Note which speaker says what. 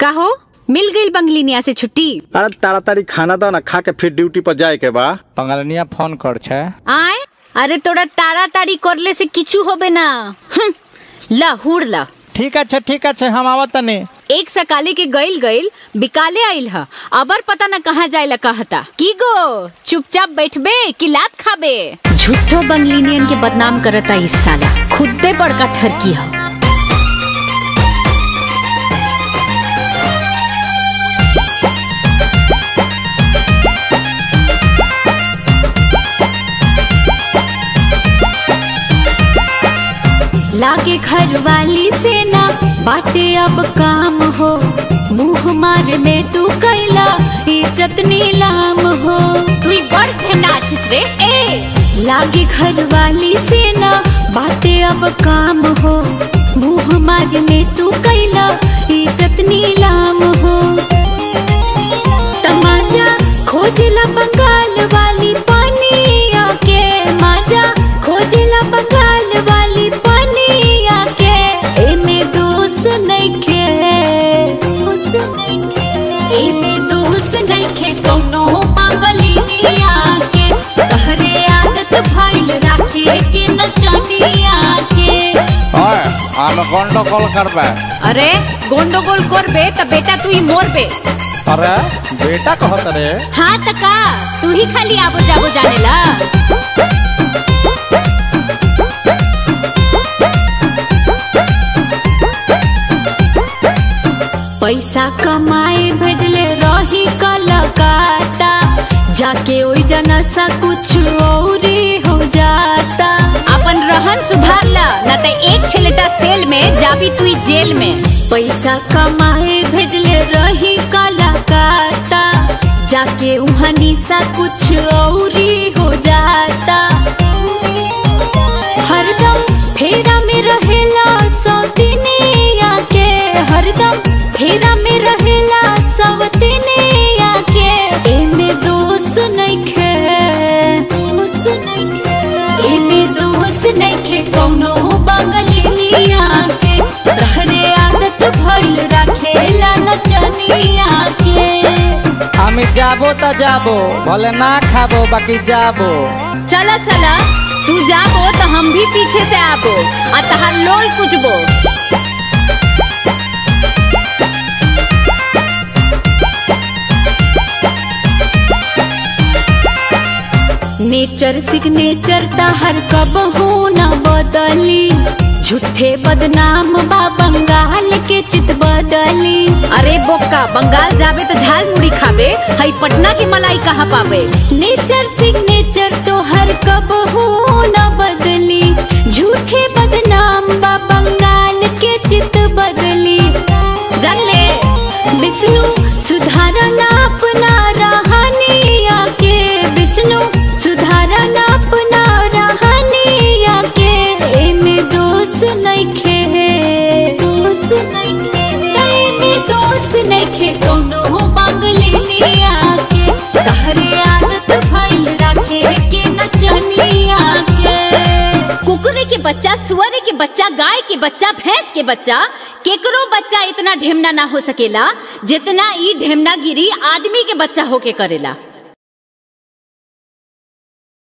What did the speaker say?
Speaker 1: कहो मिल गई बंगलिनिया से छुट्टी।
Speaker 2: अरे ताड़ाताड़ी खाना दो ना, खा के फिर ड्यूटी पर जाए के बा।
Speaker 3: बंगलिनिया फोन कर छे।
Speaker 1: आए अरे तोड़ा ताड़ाताड़ी करले से किचू होबे ना। ला हुड़ ला।
Speaker 3: ठीक है हम आवत तनी।
Speaker 1: एक सकाले के गइल बिकाले आइल ह, अबर पता न कहाँ जाइला कहता। की गो चुपचाप बैठबे कि लात खाबे। झूठो बंगलिनियन के बदनाम करता इस साला, खुदे बड़का ठरकी ह। लागे घर वाली से ना बाटे अब काम हो, मुँह मार में तू कैला इज्जत नीलाम हो। तू बड़ नाचिस रे ए। लागे घर वाली से ना बाटे अब काम हो, मुँह मार में तू कैला इज्जत नीलाम हो। तमाचा खोजला बंगाल वाली पानी आके, माजा खोजला बंगाल वाली पानी आके। एमे दोस्त नइखे, एमे दोस्त नइखे कौनो बंगलिनिया के। तहरे आदत भइल राखे के नचनिया के।
Speaker 3: ओए हम गंडगोल करबे।
Speaker 1: अरे गंडगोल करबे त बेटा तू ही मोरबे।
Speaker 3: अरे बेटा कहत रे।
Speaker 1: हाँ त का तू ही खाली आबो जाबो जानेला। पैसा कमाए भेजले रही कलकत्ता, जाके ओई जना सा कुछ और हो जाता। अपन रहन सुधार ला ना त एक छलेटा सेल में जाबी तू जेल में। पैसा कमाए भेजले रही कलकत्ता, जाके उहाँ निशा कुछ और हो जाता। हरदम फेरा में रहेला सौतिनिया के, हरदम फेरा में रहेला सौतिनिया के। एमे दोस्त नइखे, एमे दोस्त नइखे कौनो बंगलिनिया के। तहरे आदत भइल राखेला नचनिया के।
Speaker 3: हम जाबो त जाबो, भले ना खाबो बाकी जाबो।
Speaker 1: चला चला तू जाबो तो हम भी पीछे से आबो आ तहार लोल कुचबो। नेचर सिग्नेचर तहर कबहू न बदली, झूठे बदनाम बा बंगाल के चित बदली। अरे बोका बंगाल जाबे तो झाल मुड़ी खाबे, हई पटना की मलाई कहाँ पावे। नेचर सिग्नेचर तो हर कबहू न बदली, झूठे बदनाम बा बंगाल के चित बदली। जान ले विष्णु सुधारना अपना रहनिया के, विष्णु सुधारना अपना रहनिया के। एमे दोस्त नइखे, दोस्त नइखे, एमे दोस्त नइखे कौनो बंगलिनिया के। तहरे आदत भइल राखे के नचनिया के। कुकुरे के बच्चा, सुअरे के बच्चा, गाय के बच्चा, भैंस के बच्चा, केकरो बच्चा इतना ढेमना ना हो सकेला जितना ई ढेमना गिरी आदमी के बच्चा होके करेला।